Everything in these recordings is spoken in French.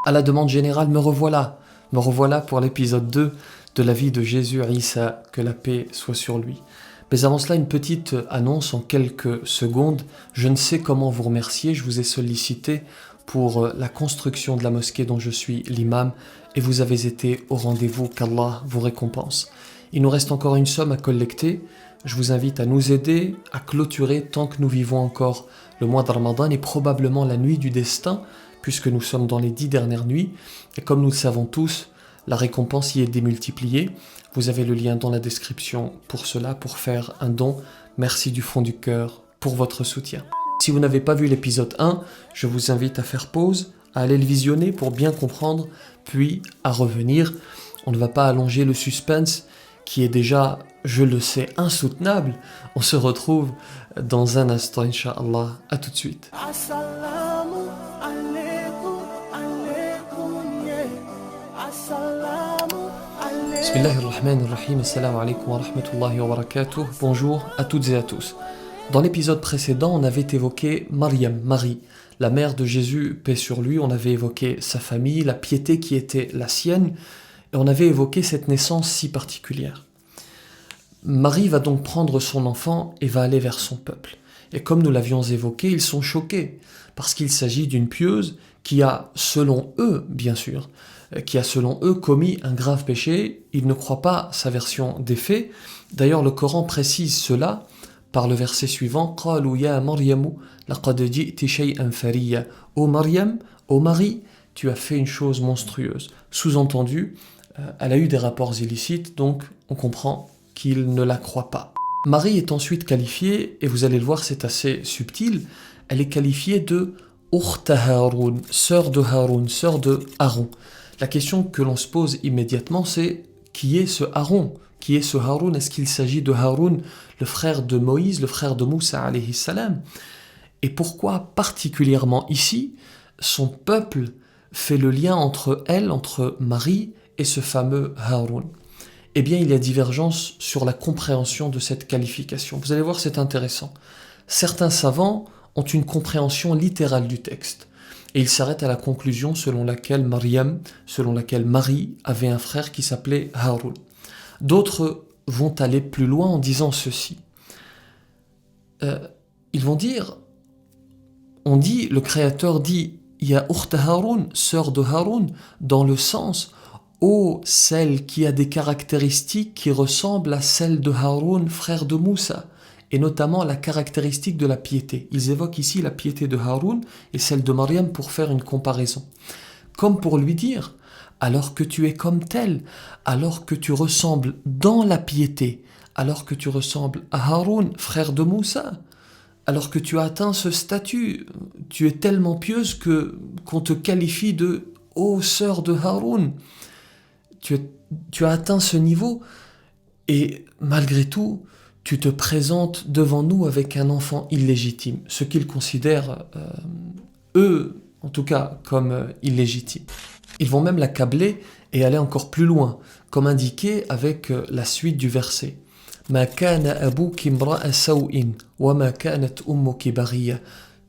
À la demande générale, me revoilà pour l'épisode 2 de la vie de Jésus Isa, que la paix soit sur lui. Mais avant cela, une petite annonce en quelques secondes. Je ne sais comment vous remercier, je vous ai sollicité pour la construction de la mosquée dont je suis l'imam et vous avez été au rendez-vous, qu'Allah vous récompense. Il nous reste encore une somme à collecter. Je vous invite à nous aider à clôturer tant que nous vivons encore le mois de Ramadan et probablement la nuit du destin, puisque nous sommes dans les 10 dernières nuits. Et comme nous le savons tous, la récompense y est démultipliée. Vous avez le lien dans la description pour cela, pour faire un don. Merci du fond du cœur pour votre soutien. Si vous n'avez pas vu l'épisode 1, je vous invite à faire pause, à aller le visionner pour bien comprendre, puis à revenir. On ne va pas allonger le suspense qui est déjà, je le sais, insoutenable. On se retrouve dans un instant, Inch'Allah. À tout de suite. Bismillahirrahmanirrahim, assalamu alaikum wa rahmatullahi wa barakatuh. Bonjour à toutes et à tous. Dans l'épisode précédent, on avait évoqué Maryam, Marie, la mère de Jésus, paix sur lui. On avait évoqué sa famille, la piété qui était la sienne, et on avait évoqué cette naissance si particulière. Marie va donc prendre son enfant et va aller vers son peuple. Et comme nous l'avions évoqué, ils sont choqués, parce qu'il s'agit d'une pieuse qui a, selon eux, bien sûr, commis un grave péché. Ils ne croient pas sa version des faits. D'ailleurs, le Coran précise cela par le verset suivant: « Qalu ya Maryamu laqad ji'ti shay'an fariyya » « Ô Maryam, ô Marie, tu as fait une chose monstrueuse. » Sous-entendu, elle a eu des rapports illicites, donc on comprend qu'ils ne la croient pas. Marie est ensuite qualifiée, et vous allez le voir, c'est assez subtil, elle est qualifiée de Ukhta Haroun, sœur de Haroun, sœur de Aaron. La question que l'on se pose immédiatement, c'est qui est ce Aaron? Qui est ce Haroun? Est-ce qu'il s'agit de Haroun, le frère de Moïse, le frère de Moussa alayhi salam? Et pourquoi particulièrement ici, son peuple fait le lien entre elle, entre Marie et ce fameux Haroun? Eh bien, il y a divergence sur la compréhension de cette qualification. Vous allez voir, c'est intéressant. Certains savants ont une compréhension littérale du texte. Et ils s'arrêtent à la conclusion selon laquelle Marie avait un frère qui s'appelait Haroun. D'autres vont aller plus loin en disant ceci. Ils vont dire, le Créateur dit, Ya Ukhta Haroun, sœur de Haroun, dans le sens, ô celle qui a des caractéristiques qui ressemblent à celles de Haroun, frère de Moussa, et notamment la caractéristique de la piété. Ils évoquent ici la piété de Haroun et celle de Maryam pour faire une comparaison. Comme pour lui dire, alors que tu es comme tel, alors que tu ressembles dans la piété, alors que tu ressembles à Haroun, frère de Moussa, alors que tu as atteint ce statut, tu es tellement pieuse qu'on te qualifie de « ô sœur de Haroun ». Tu as atteint ce niveau et malgré tout, tu te présentes devant nous avec un enfant illégitime, ce qu'ils considèrent, eux, en tout cas, comme illégitime. Ils vont même l'accabler et aller encore plus loin, comme indiqué avec la suite du verset. « Ma kana abuki imra'a saw'in, wa ma kanat ummuki baghiya »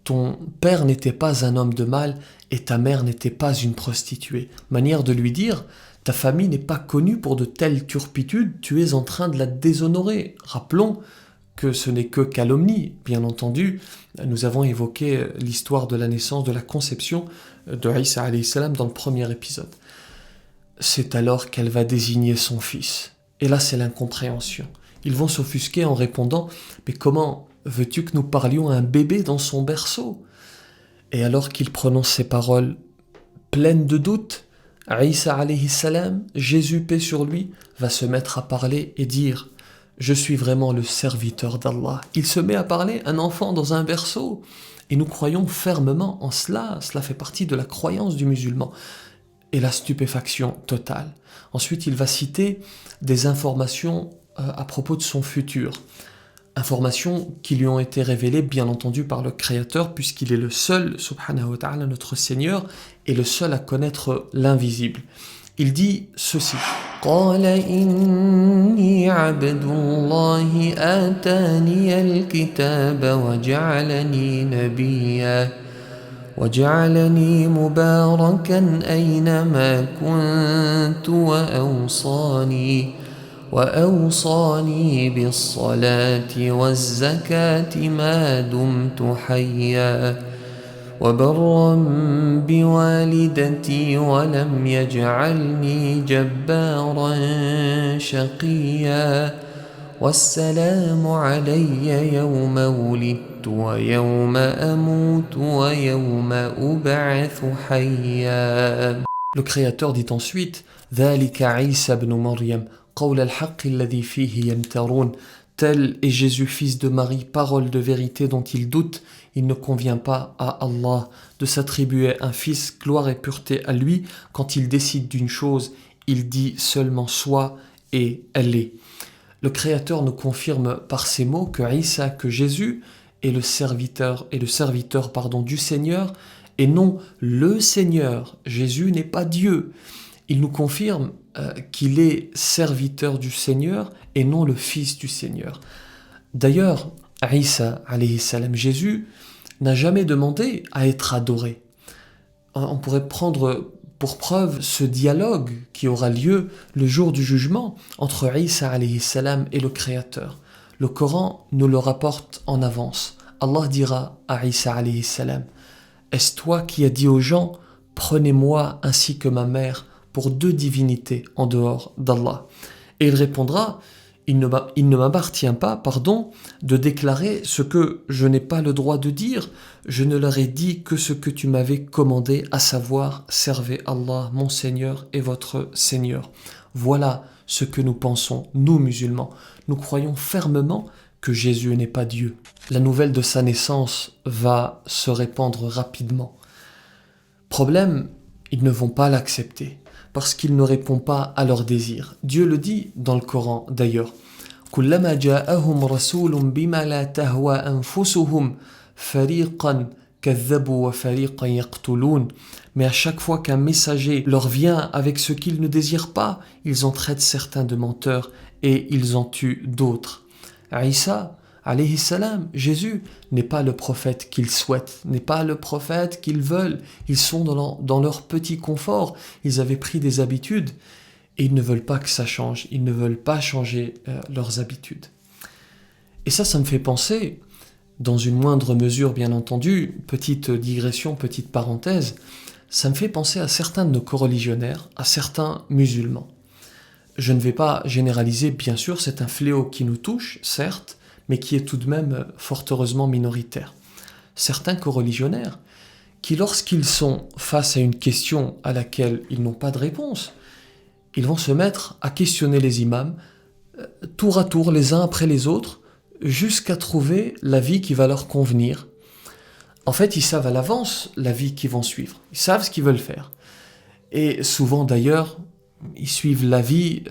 Ton père n'était pas un homme de mal et ta mère n'était pas une prostituée. Manière de lui dire, ta famille n'est pas connue pour de telles turpitudes, tu es en train de la déshonorer. Rappelons que ce n'est que calomnie. Bien entendu, nous avons évoqué l'histoire de la naissance, de la conception de Isa alayhi salam dans le premier épisode. C'est alors qu'elle va désigner son fils. Et là, c'est l'incompréhension. Ils vont s'offusquer en répondant « Mais comment veux-tu que nous parlions à un bébé dans son berceau ?» Et alors qu'il prononce ces paroles pleines de doute, Isa alayhi salam, Jésus paix sur lui, va se mettre à parler et dire « Je suis vraiment le serviteur d'Allah ». Il se met à parler, un enfant dans un berceau. Et nous croyons fermement en cela. Cela fait partie de la croyance du musulman. Et la stupéfaction totale. Ensuite, il va citer des informations à propos de son futur. Informations qui lui ont été révélées, bien entendu, par le Créateur, puisqu'il est le seul, subhanahu wa ta'ala, notre Seigneur, et le seul à connaître l'invisible. Il dit ceci. قال إني عبد الله آتاني الكتاب وجعلني نبيا وجعلني مباركا أينما كنت وأوصاني بالصلاة والزكاة ما دمت حيا وبرا بوالدتي ولم يجعلني جبارا شقيا والسلام علي يوم ولدت ويوم أموت ويوم أبعث حيا. Le Créateur dit ensuite ذلك عيسى بن مريم قول الحق الذي فيه يمترون. Tel est Jésus, fils de Marie, parole de vérité dont il doute. Il ne convient pas à Allah de s'attribuer un fils, gloire et pureté à lui. Quand il décide d'une chose, il dit seulement soit et elle est. Le Créateur nous confirme par ces mots que Isa, que Jésus, est le serviteur du Seigneur et non le Seigneur. Jésus n'est pas Dieu. Il nous confirme qu'il est serviteur du Seigneur et non le fils du Seigneur. D'ailleurs, Isa, alayhi salam, Jésus, n'a jamais demandé à être adoré. On pourrait prendre pour preuve ce dialogue qui aura lieu le jour du jugement entre Isa alayhi salam et le Créateur. Le Coran nous le rapporte en avance. Allah dira à Isa alayhi salam: est-ce toi qui as dit aux gens, prenez-moi ainsi que ma mère pour deux divinités en dehors d'Allah? Et il répondra: il ne m'appartient pas, de déclarer ce que je n'ai pas le droit de dire. Je ne leur ai dit que ce que tu m'avais commandé, à savoir, servez Allah, mon Seigneur et votre Seigneur. Voilà ce que nous pensons, nous musulmans. Nous croyons fermement que Jésus n'est pas Dieu. La nouvelle de sa naissance va se répandre rapidement. Problème, ils ne vont pas l'accepter, parce qu'il ne répond pas à leurs désirs. Dieu le dit dans le Coran d'ailleurs. كلما جاءهم رسول بما لا تهوى أنفسهم فريقا كذبوا وفريقا يقتلون. Mais à chaque fois qu'un messager leur vient avec ce qu'ils ne désirent pas, ils en traitent certains de menteurs et ils en tuent d'autres. Isa, alayhi salam, Jésus, n'est pas le prophète qu'ils souhaitent, n'est pas le prophète qu'ils veulent. Ils sont dans leur petit confort. Ils avaient pris des habitudes et ils ne veulent pas que ça change. Ils ne veulent pas changer leurs habitudes. Et ça me fait penser, dans une moindre mesure bien entendu, petite digression, petite parenthèse, ça me fait penser à certains de nos coreligionnaires, à certains musulmans. Je ne vais pas généraliser, bien sûr, c'est un fléau qui nous touche, certes, mais qui est tout de même fort heureusement minoritaire. Certains coreligionnaires qui, lorsqu'ils sont face à une question à laquelle ils n'ont pas de réponse, ils vont se mettre à questionner les imams, tour à tour, les uns après les autres, jusqu'à trouver la vie qui va leur convenir. En fait, ils savent à l'avance la vie qu'ils vont suivre. Ils savent ce qu'ils veulent faire. Et souvent d'ailleurs, ils suivent la vie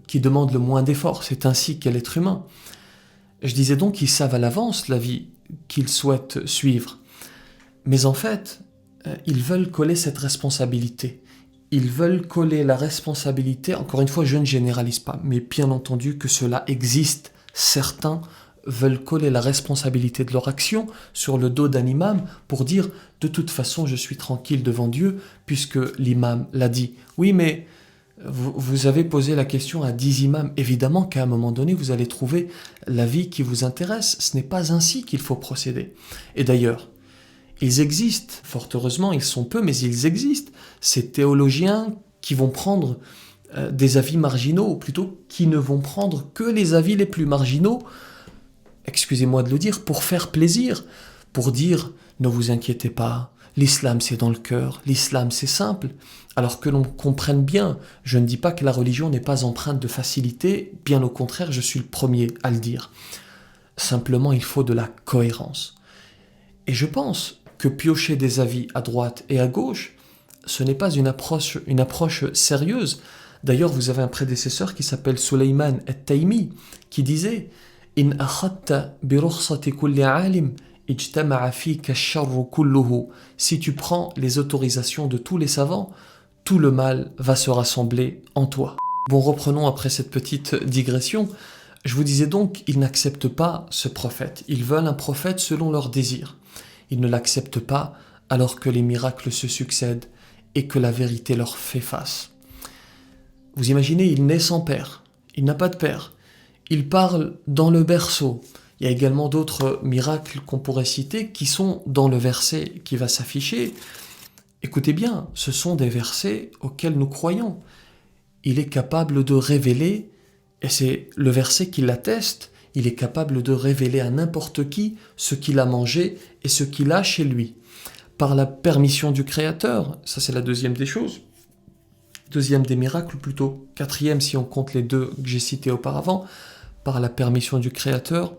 qui demande le moins d'efforts. C'est ainsi qu'est l'être humain. Je disais donc qu'ils savent à l'avance la vie qu'ils souhaitent suivre. Mais en fait, ils veulent coller cette responsabilité. Ils veulent coller la responsabilité, encore une fois, je ne généralise pas, mais bien entendu que cela existe. Certains veulent coller la responsabilité de leur action sur le dos d'un imam pour dire « de toute façon, je suis tranquille devant Dieu puisque l'imam l'a dit ». Oui, mais vous avez posé la question à 10 imams. Évidemment qu'à un moment donné, vous allez trouver la vie qui vous intéresse. Ce n'est pas ainsi qu'il faut procéder. Et d'ailleurs, ils existent, fort heureusement, ils sont peu, mais ils existent. Ces théologiens qui vont prendre des avis marginaux, ou plutôt qui ne vont prendre que les avis les plus marginaux, excusez-moi de le dire, pour faire plaisir, pour dire « ne vous inquiétez pas, l'islam c'est dans le cœur, l'islam c'est simple ». Alors que l'on comprenne bien, je ne dis pas que la religion n'est pas empreinte de facilité, bien au contraire, je suis le premier à le dire. Simplement, il faut de la cohérence. Et je pense que piocher des avis à droite et à gauche, ce n'est pas une approche sérieuse. D'ailleurs, vous avez un prédécesseur qui s'appelle Suleyman at-Taymi, qui disait « In akhadta bi rukhsati kulli alim, ijtama'a fika ash-sharru kulluhu » Si tu prends les autorisations de tous les savants, tout le mal va se rassembler en toi. Bon, reprenons après cette petite digression. Je vous disais donc, ils n'acceptent pas ce prophète. Ils veulent un prophète selon leurs désirs. Ils ne l'acceptent pas alors que les miracles se succèdent et que la vérité leur fait face. Vous imaginez, il naît sans père, il n'a pas de père, il parle dans le berceau. Il y a également d'autres miracles qu'on pourrait citer qui sont dans le verset qui va s'afficher. Écoutez bien, ce sont des versets auxquels nous croyons. Il est capable de révéler, et c'est le verset qui l'atteste, il est capable de révéler à n'importe qui ce qu'il a mangé et ce qu'il a chez lui. Par la permission du Créateur, ça c'est la deuxième des choses, deuxième des miracles, plutôt quatrième si on compte les deux que j'ai cités auparavant, par la permission du Créateur,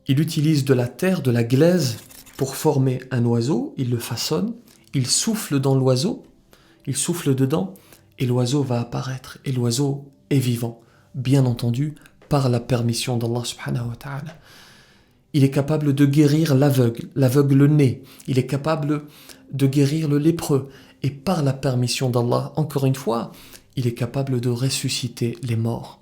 il utilise de la terre, de la glaise, pour former un oiseau, il le façonne, il souffle dans l'oiseau, il souffle dedans, et l'oiseau va apparaître, et l'oiseau est vivant, bien entendu, par la permission d'Allah subhanahu wa ta'ala. Il est capable de guérir l'aveugle né, il est capable de guérir le lépreux, et par la permission d'Allah, encore une fois, il est capable de ressusciter les morts.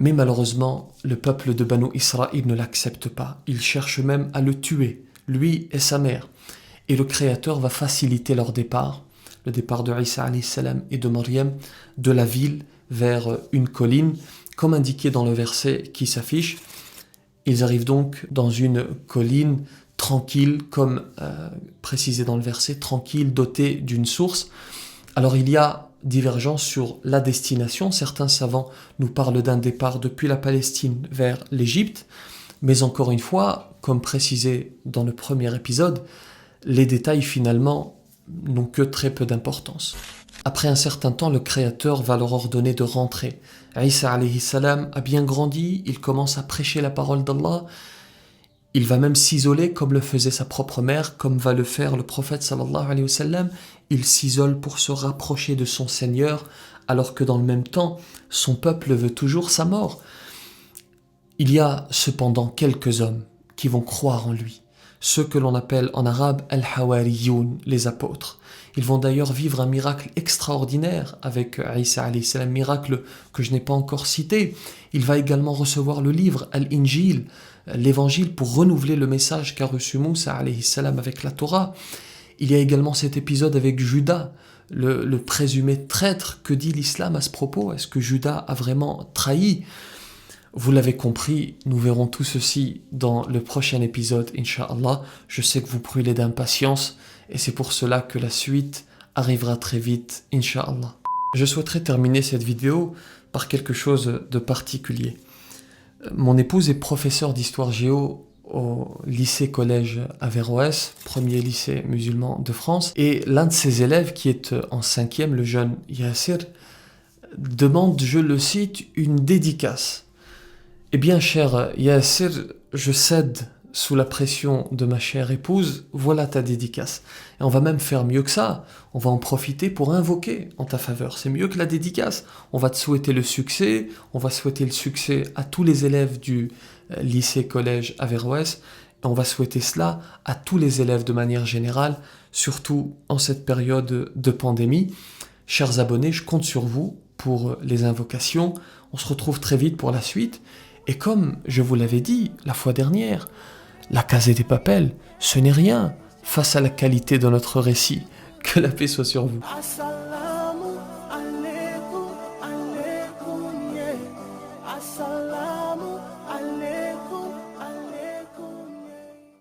Mais malheureusement, le peuple de Banu Israël ne l'accepte pas. Il cherche même à le tuer, lui et sa mère. Et le Créateur va faciliter leur départ, le départ de Isa alayhi salam et de Maryam, de la ville vers une colline, comme indiqué dans le verset qui s'affiche. Ils arrivent donc dans une colline tranquille, comme précisé dans le verset, tranquille, dotée d'une source. Alors il y a divergence sur la destination. Certains savants nous parlent d'un départ depuis la Palestine vers l'Égypte, mais encore une fois, comme précisé dans le premier épisode, les détails finalement n'ont que très peu d'importance. Après un certain temps, le Créateur va leur ordonner de rentrer. Isa alayhi salam a bien grandi, il commence à prêcher la parole d'Allah, il va même s'isoler comme le faisait sa propre mère, comme va le faire le prophète sallallahu alayhi wa sallam. Il s'isole pour se rapprocher de son Seigneur, alors que dans le même temps, son peuple veut toujours sa mort. Il y a cependant quelques hommes qui vont croire en lui, ceux que l'on appelle en arabe al-Hawariyoun, les apôtres. Ils vont d'ailleurs vivre un miracle extraordinaire avec Isa alayhi salam, miracle que je n'ai pas encore cité. Il va également recevoir le livre Al-Injil, l'évangile, pour renouveler le message qu'a reçu Moussa alayhi salam avec la Torah. Il y a également cet épisode avec Judas, le présumé traître. Que dit l'islam à ce propos? Est-ce que Judas a vraiment trahi? Vous l'avez compris, nous verrons tout ceci dans le prochain épisode, Inch'Allah. Je sais que vous brûlez d'impatience et c'est pour cela que la suite arrivera très vite, Inch'Allah. Je souhaiterais terminer cette vidéo par quelque chose de particulier. Mon épouse est professeure d'histoire géo au lycée-collège Averroès, premier lycée musulman de France, et l'un de ses élèves qui est en 5e, le jeune Yassir, demande, je le cite, une dédicace. Eh bien, cher Yassir, je cède sous la pression de ma chère épouse, voilà ta dédicace. Et on va même faire mieux que ça, on va en profiter pour invoquer en ta faveur. C'est mieux que la dédicace. On va te souhaiter le succès, on va souhaiter le succès à tous les élèves du lycée-collège Averroès, et on va souhaiter cela à tous les élèves de manière générale, surtout en cette période de pandémie. Chers abonnés, je compte sur vous pour les invocations. On se retrouve très vite pour la suite. Et comme je vous l'avais dit la fois dernière, la Casa des Papel, ce n'est rien face à la qualité de notre récit. Que la paix soit sur vous.